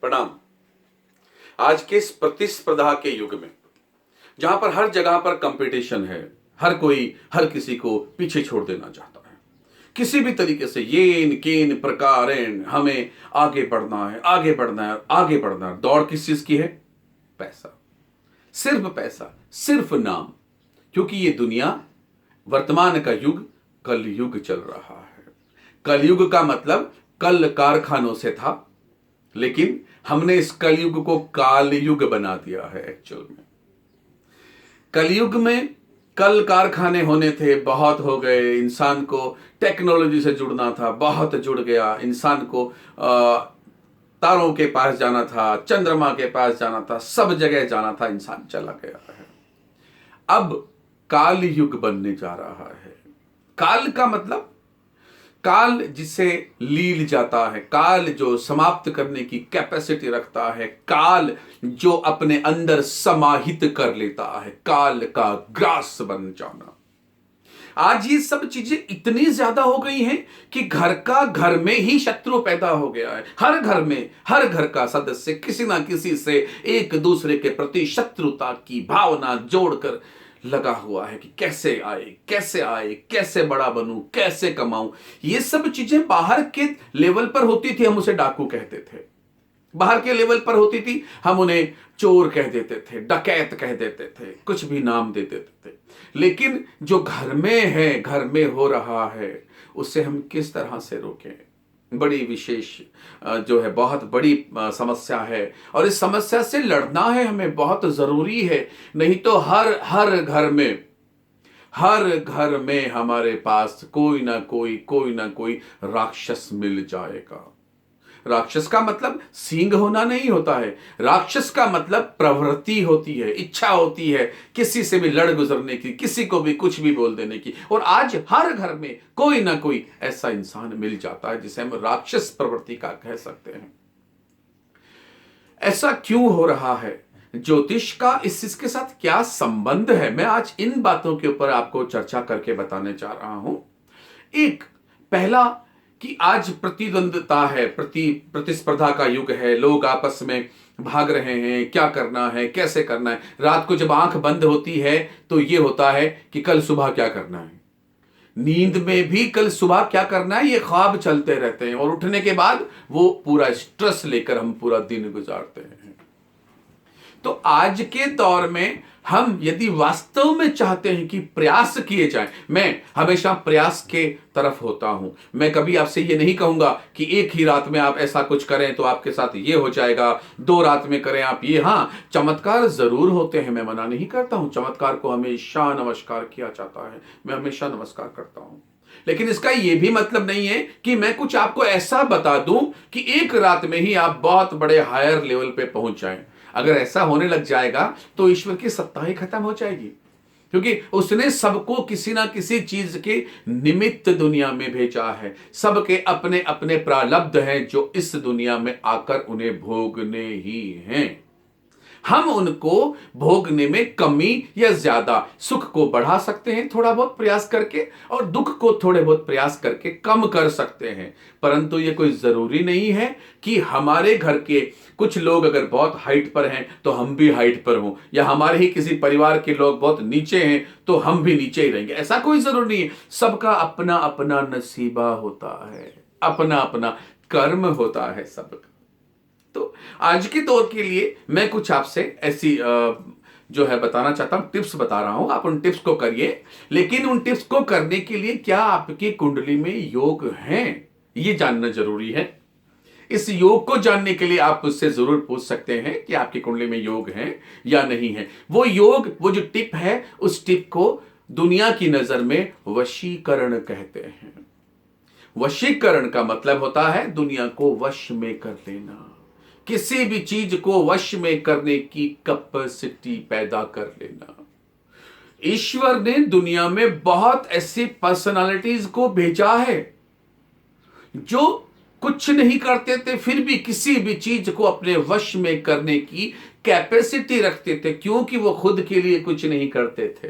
प्रणाम। आज के इस प्रतिस्पर्धा के युग में जहां पर हर जगह पर कंपटीशन है, हर कोई हर किसी को पीछे छोड़ देना चाहता है। किसी भी तरीके से येन केन प्रकारेण हमें आगे बढ़ना है, आगे बढ़ना है, आगे बढ़ना है। दौड़ किस चीज की है? पैसा, सिर्फ पैसा, सिर्फ नाम। क्योंकि ये दुनिया, वर्तमान का युग कलयुग चल रहा है। कलयुग का मतलब कल कारखानों से था, लेकिन हमने इस कलयुग को कालयुग बना दिया है। एक्चुअल में कलयुग में कल कारखाने होने थे, बहुत हो गए। इंसान को टेक्नोलॉजी से जुड़ना था, बहुत जुड़ गया। इंसान को तारों के पास जाना था, चंद्रमा के पास जाना था, सब जगह जाना था, इंसान चला गया है। अब काल युग बनने जा रहा है। काल का मतलब काल जिसे लील जाता है, काल जो समाप्त करने की कैपेसिटी रखता है, काल जो अपने अंदर समाहित कर लेता है, काल का ग्रास बन जाना। आज ये सब चीजें इतनी ज्यादा हो गई हैं कि घर का घर में ही शत्रु पैदा हो गया है। हर घर में, हर घर का सदस्य किसी ना किसी से एक दूसरे के प्रति शत्रुता की भावना जोड़कर लगा हुआ है कि कैसे आए, कैसे आए, कैसे बड़ा बनूं, कैसे कमाऊं। ये सब चीजें बाहर के लेवल पर होती थी, हम उसे डाकू कहते थे। बाहर के लेवल पर होती थी, हम उन्हें चोर कह देते थे, डकैत कह देते थे, कुछ भी नाम दे देते थे। लेकिन जो घर में है, घर में हो रहा है, उसे हम किस तरह से रोकें? बड़ी विशेष जो है, बहुत बड़ी समस्या है। और इस समस्या से लड़ना है हमें, बहुत जरूरी है। नहीं तो हर हर घर में हमारे पास कोई ना कोई राक्षस मिल जाएगा। राक्षस का मतलब सींग होना नहीं होता है। राक्षस का मतलब प्रवृत्ति होती है, इच्छा होती है किसी से भी लड़ गुजरने की, किसी को भी कुछ भी बोल देने की। और आज हर घर में कोई ना कोई ऐसा इंसान मिल जाता है जिसे हम राक्षस प्रवृत्ति का कह सकते हैं। ऐसा क्यों हो रहा है? ज्योतिष का इस चीज के साथ क्या संबंध है? मैं आज इन बातों के ऊपर आपको चर्चा करके बताने जा रहा हूं। एक पहला कि आज प्रतिद्वंदता है, प्रतिस्पर्धा का युग है। लोग आपस में भाग रहे हैं, क्या करना है, कैसे करना है। रात को जब आंख बंद होती है तो यह होता है कि कल सुबह क्या करना है। नींद में भी कल सुबह क्या करना है, ये ख्वाब चलते रहते हैं। और उठने के बाद वो पूरा स्ट्रेस लेकर हम पूरा दिन गुजारते हैं। तो आज के दौर में हम यदि वास्तव में चाहते हैं कि प्रयास किए जाएं, मैं हमेशा प्रयास के तरफ होता हूं। मैं कभी आपसे ये नहीं कहूंगा कि एक ही रात में आप ऐसा कुछ करें तो आपके साथ ये हो जाएगा, 2 रात में करें आप ये। हाँ, चमत्कार जरूर होते हैं, मैं मना नहीं करता हूं। चमत्कार को हमेशा नमस्कार किया जाता है, मैं हमेशा नमस्कार करता हूं। लेकिन इसका यह भी मतलब नहीं है कि मैं कुछ आपको ऐसा बता दूं कि एक रात में ही आप बहुत बड़े हायर लेवल पे पहुंच जाएं। अगर ऐसा होने लग जाएगा तो ईश्वर की सत्ता ही खत्म हो जाएगी। क्योंकि उसने सबको किसी ना किसी चीज के निमित्त दुनिया में भेजा है। सबके अपने अपने प्रारब्ध हैं जो इस दुनिया में आकर उन्हें भोगने ही हैं। हम उनको भोगने में कमी या ज्यादा, सुख को बढ़ा सकते हैं थोड़ा बहुत प्रयास करके, और दुख को थोड़े बहुत प्रयास करके कम कर सकते हैं। परंतु ये कोई जरूरी नहीं है कि हमारे घर के कुछ लोग अगर बहुत हाइट पर हैं तो हम भी हाइट पर हों, या हमारे ही किसी परिवार के लोग बहुत नीचे हैं तो हम भी नीचे ही रहेंगे। ऐसा कोई जरूरी नहीं है। सबका अपना अपना नसीबा होता है, अपना अपना कर्म होता है सबका। तो आज के दौर के लिए मैं कुछ आपसे ऐसी जो है बताना चाहता हूं, टिप्स बता रहा हूं। आप उन टिप्स को करिए। लेकिन उन टिप्स को करने के लिए क्या आपकी कुंडली में योग हैं, ये जानना जरूरी है। इस योग को जानने के लिए आप उससे जरूर पूछ सकते हैं कि आपकी कुंडली में योग है या नहीं है। वो योग, वो जो टिप है, उस टिप को दुनिया की नजर में वशीकरण कहते हैं। वशीकरण का मतलब होता है दुनिया को वश में कर लेना, किसी भी चीज को वश में करने की कैपेसिटी पैदा कर लेना। ईश्वर ने दुनिया में बहुत ऐसी पर्सनालिटीज को भेजा है जो कुछ नहीं करते थे, फिर भी किसी भी चीज को अपने वश में करने की कैपेसिटी रखते थे, क्योंकि वो खुद के लिए कुछ नहीं करते थे।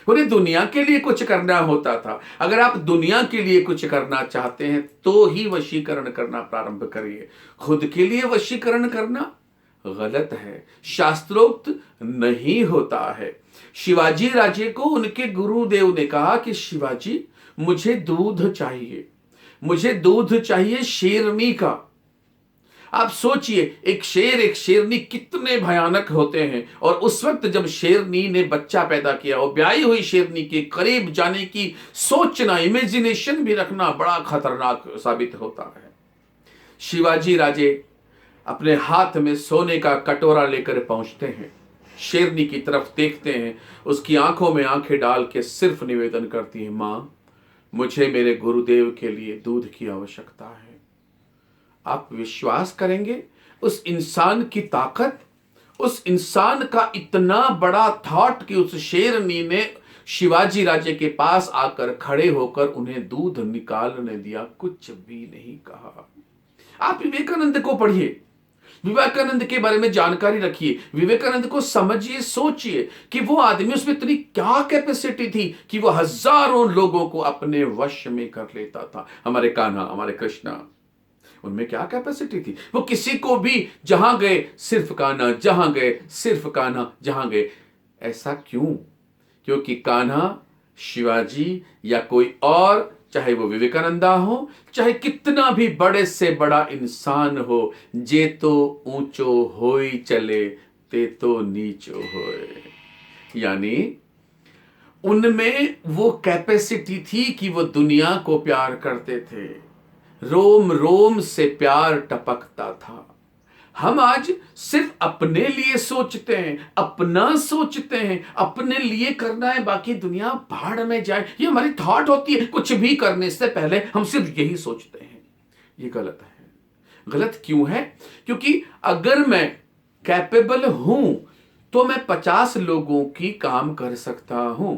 उन्हें दुनिया के लिए कुछ करना होता था। अगर आप दुनिया के लिए कुछ करना चाहते हैं तो ही वशीकरण करना प्रारंभ करिए। खुद के लिए वशीकरण करना गलत है, शास्त्रोक्त नहीं होता है। शिवाजी राजे को उनके गुरुदेव ने कहा कि शिवाजी, मुझे दूध चाहिए, मुझे दूध चाहिए शेरनी का। आप सोचिए, एक शेर एक शेरनी कितने भयानक होते हैं। और उस वक्त जब शेरनी ने बच्चा पैदा किया और ब्याई हुई शेरनी के करीब जाने की सोचना, इमेजिनेशन भी रखना बड़ा खतरनाक साबित होता है। शिवाजी राजे अपने हाथ में सोने का कटोरा लेकर पहुंचते हैं, शेरनी की तरफ देखते हैं, उसकी आंखों में आंखें डाल के सिर्फ निवेदन करती है, मां, मुझे मेरे गुरुदेव के लिए दूध की आवश्यकता है। आप विश्वास करेंगे उस इंसान की ताकत, उस इंसान का इतना बड़ा थॉट कि उस शेरनी ने शिवाजी राजे के पास आकर खड़े होकर उन्हें दूध निकालने दिया, कुछ भी नहीं कहा। आप विवेकानंद को पढ़िए, विवेकानंद के बारे में जानकारी रखिए, विवेकानंद को समझिए, सोचिए कि वो आदमी, उसमें इतनी क्या कैपेसिटी थी कि वो हजारों लोगों को अपने वश में कर लेता था। हमारे कान्हा, हमारे कृष्णा, उनमें क्या कैपेसिटी थी। वो किसी को भी जहां गए सिर्फ कान्हा, जहां गए सिर्फ कान्हा, जहां गए। ऐसा क्यों? क्योंकि कान्हा, शिवाजी या कोई और, चाहे वो विवेकानंदा हो, चाहे कितना भी बड़े से बड़ा इंसान हो, जे तो ऊंचो होई चले ते तो नीचो होए। यानी उनमें वो कैपेसिटी थी कि वो दुनिया को प्यार करते थे, रोम रोम से प्यार टपकता था। हम आज सिर्फ अपने लिए सोचते हैं, अपना सोचते हैं, अपने लिए करना है, बाकी दुनिया भाड़ में जाए, ये हमारी थॉट होती है। कुछ भी करने से पहले हम सिर्फ यही सोचते हैं। ये गलत है। गलत क्यों है? क्योंकि अगर मैं कैपेबल हूं तो मैं 50 लोगों की काम कर सकता हूं।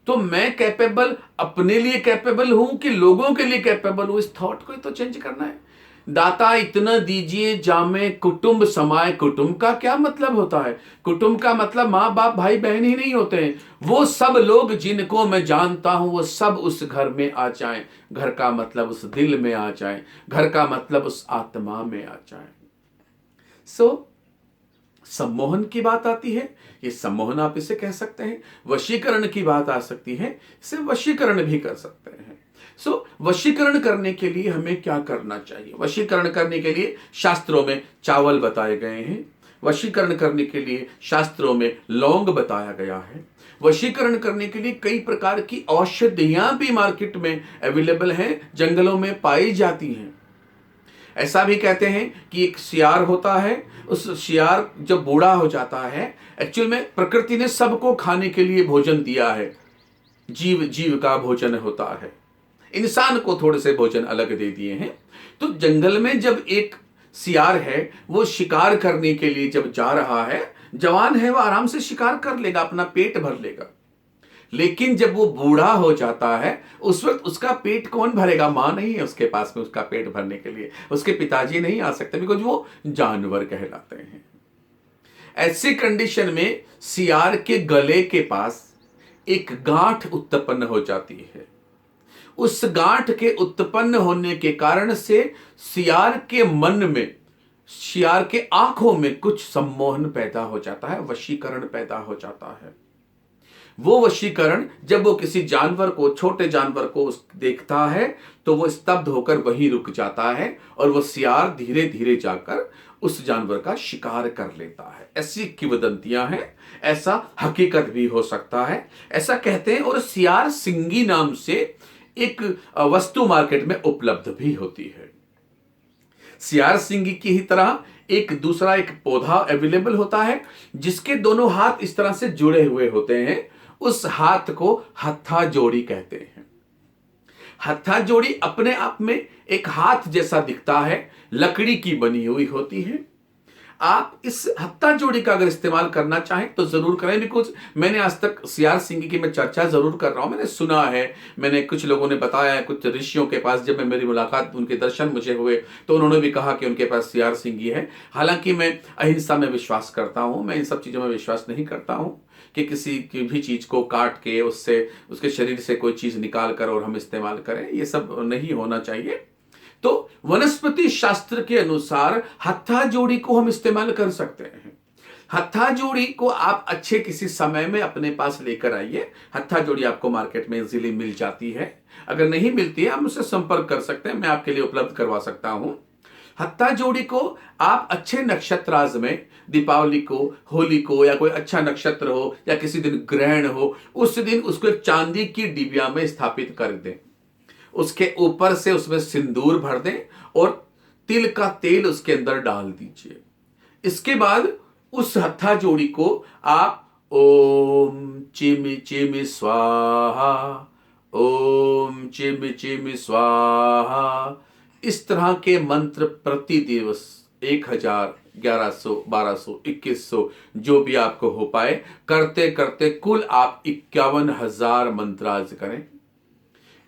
तो मैं कैपेबल, अपने लिए कैपेबल हूं कि लोगों के लिए कैपेबल हूं, इस थॉट को तो चेंज करना है। दाता इतना दीजिए जामे कुटुंब समाए। कुटुंब का क्या मतलब होता है? कुटुंब का मतलब माँ बाप भाई बहन ही नहीं होते हैं, वो सब लोग जिनको मैं जानता हूं वो सब उस घर में आ जाएं। घर का मतलब उस दिल में आ जाएं, घर का मतलब उस आत्मा में आ जाएं। सम्मोहन की बात आती है, ये सम्मोहन आप इसे कह सकते हैं। वशीकरण की बात आ सकती है, इसे वशीकरण भी कर सकते हैं। वशीकरण करने के लिए हमें क्या करना चाहिए? वशीकरण करने के लिए शास्त्रों में चावल बताए गए हैं, वशीकरण करने के लिए शास्त्रों में लौंग बताया गया है, वशीकरण करने के लिए कई प्रकार की औषधियां भी मार्केट में अवेलेबल हैं, जंगलों में पाई जाती हैं। ऐसा भी कहते हैं कि एक शियार होता है, उस शियार जब बूढ़ा हो जाता है, एक्चुअल में प्रकृति ने सबको खाने के लिए भोजन दिया है, जीव जीव का भोजन होता है, इंसान को थोड़े से भोजन अलग दे दिए हैं। तो जंगल में जब एक शियार है, वो शिकार करने के लिए जब जा रहा है, जवान है, वो आराम से शिकार कर लेगा, अपना पेट भर लेगा। लेकिन जब वो बूढ़ा हो जाता है, उस वक्त उसका पेट कौन भरेगा? मां नहीं है उसके पास में उसका पेट भरने के लिए, उसके पिताजी नहीं आ सकते, बिकॉज वो जानवर कहलाते हैं। ऐसी कंडीशन में सियार के गले के पास एक गांठ उत्पन्न हो जाती है। उस गांठ के उत्पन्न होने के कारण से सियार के मन में, सियार के आंखों में कुछ सम्मोहन पैदा हो जाता है, वशीकरण पैदा हो जाता है। वो वशीकरण जब वो किसी जानवर को, छोटे जानवर को देखता है तो वो स्तब्ध होकर वहीं रुक जाता है और वो सियार धीरे धीरे जाकर उस जानवर का शिकार कर लेता है। ऐसी किंवदंतियां हैं, ऐसा हकीकत भी हो सकता है, ऐसा कहते हैं। और सियार सिंगी नाम से एक वस्तु मार्केट में उपलब्ध भी होती है। सियार सिंगी की ही तरह एक दूसरा एक पौधा अवेलेबल होता है जिसके दोनों हाथ इस तरह से जुड़े हुए होते हैं। उस हाथ को हत्था जोड़ी कहते हैं। हत्था जोड़ी अपने आप में एक हाथ जैसा दिखता है, लकड़ी की बनी हुई होती है। आप इस हत्था जोड़ी का अगर इस्तेमाल करना चाहें तो जरूर करें। बिकॉज मैंने आज तक सीआर सिंगी की मैं चर्चा जरूर कर रहा हूं, मैंने सुना है, मैंने कुछ लोगों ने बताया है, कुछ ऋषियों के पास जब मैं मेरी मुलाकात, उनके दर्शन मुझे हुए तो उन्होंने भी कहा कि उनके पास सीआर सिंगी है। हालांकि मैं अहिंसा में विश्वास करता हूं, मैं इन सब चीजों में विश्वास नहीं करता हूं कि किसी की भी चीज को काट के उससे, उसके शरीर से कोई चीज निकाल कर और हम इस्तेमाल करें, ये सब नहीं होना चाहिए। तो वनस्पति शास्त्र के अनुसार हत्था जोड़ी को हम इस्तेमाल कर सकते हैं। हत्था जोड़ी को आप अच्छे किसी समय में अपने पास लेकर आइए। हत्था जोड़ी आपको मार्केट में इजीली मिल जाती है, अगर नहीं मिलती है आप मुझसे संपर्क कर सकते हैं, मैं आपके लिए उपलब्ध करवा सकता हूं। हत्था जोड़ी को आप अच्छे नक्षत्राज में, दीपावली को, होली को, या कोई अच्छा नक्षत्र हो या किसी दिन ग्रहण हो, उस दिन उसको एक चांदी की डिबिया में स्थापित कर दें। उसके ऊपर से उसमें सिंदूर भर दें और तिल का तेल उसके अंदर डाल दीजिए। इसके बाद उस हत्था जोड़ी को आप ओम चिमि चिमि स्वाहा, ओम चिमि चिमि स्वाहा, इस तरह के मंत्र प्रति दिवस 1000, 1100, 1200, 2100 जो भी आपको हो पाए, करते करते कुल आप 51,000 मंत्राज करें।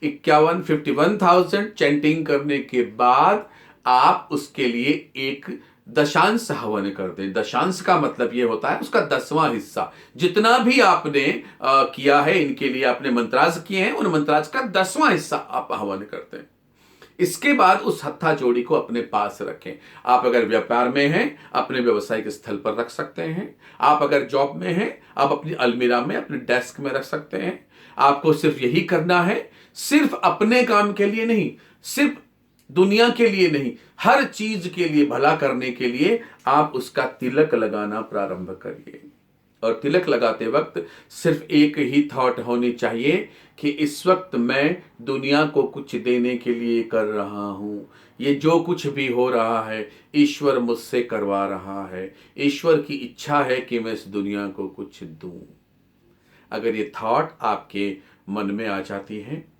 51,000 चैंटिंग करने के बाद आप उसके लिए एक दशांश हवन कर दें। दशांश का मतलब यह होता है उसका 10वां हिस्सा। जितना भी आपने किया है, इनके लिए आपने मंत्राज किए हैं, उन मंत्राज का 10वां हिस्सा आप हवन करते हैं। इसके बाद उस हत्था जोड़ी को अपने पास रखें। आप अगर व्यापार में हैं, अपने व्यवसायिक स्थल पर रख सकते हैं। आप अगर जॉब में हैं, आप अपनी अलमीरा में, अपने डेस्क में रख सकते हैं। आपको सिर्फ यही करना है, सिर्फ अपने काम के लिए नहीं, सिर्फ दुनिया के लिए नहीं, हर चीज के लिए, भला करने के लिए आप उसका तिलक लगाना प्रारंभ करिए। और तिलक लगाते वक्त सिर्फ एक ही थॉट होनी चाहिए कि इस वक्त मैं दुनिया को कुछ देने के लिए कर रहा हूं। ये जो कुछ भी हो रहा है ईश्वर मुझसे करवा रहा है, ईश्वर की इच्छा है कि मैं इस दुनिया को कुछ दूं। अगर ये थॉट आपके मन में आ जाती है,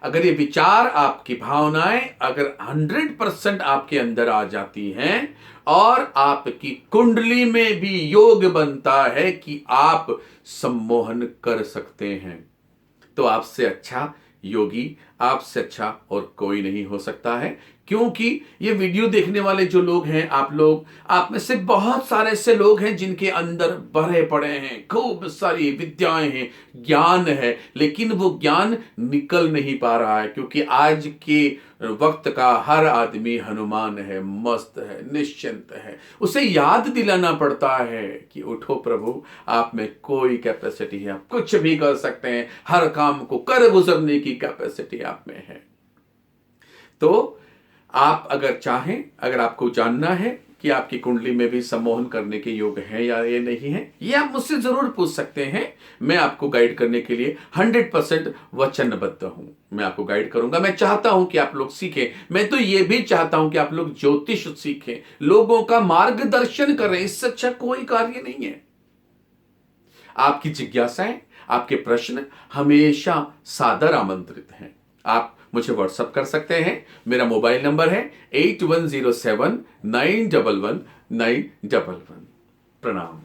अगर ये विचार, आपकी भावनाएं अगर 100% आपके अंदर आ जाती हैं और आपकी कुंडली में भी योग बनता है कि आप सम्मोहन कर सकते हैं, तो आपसे अच्छा योगी, आपसे अच्छा और कोई नहीं हो सकता है। क्योंकि ये वीडियो देखने वाले जो लोग हैं, आप में से बहुत सारे ऐसे लोग हैं जिनके अंदर भरे पड़े हैं, खूब सारी विद्याएं हैं, ज्ञान है, लेकिन वो ज्ञान निकल नहीं पा रहा है। क्योंकि आज के वक्त का हर आदमी हनुमान है, मस्त है, निश्चिंत है। उसे याद दिलाना पड़ता है कि उठो प्रभु, आप में कोई कैपेसिटी है, आप कुछ भी कर सकते हैं, हर काम को कर गुजरने की कैपेसिटी आप में है। तो आप अगर चाहें, अगर आपको जानना है कि आपकी कुंडली में भी सम्मोहन करने के योग है या ये नहीं है, ये आप मुझसे जरूर पूछ सकते हैं। मैं आपको गाइड करने के लिए 100% वचनबद्ध हूं। मैं आपको गाइड करूंगा। मैं चाहता हूं कि आप लोग सीखें। मैं तो ये भी चाहता हूं कि आप लोग ज्योतिष सीखें, लोगों का मार्गदर्शन करें। इससे अच्छा कोई कार्य नहीं है। आपकी जिज्ञासाएं, आपके प्रश्न हमेशा सादर आमंत्रित हैं। आप मुझे व्हाट्सएप कर सकते हैं। मेरा मोबाइल नंबर है 8107911911। प्रणाम।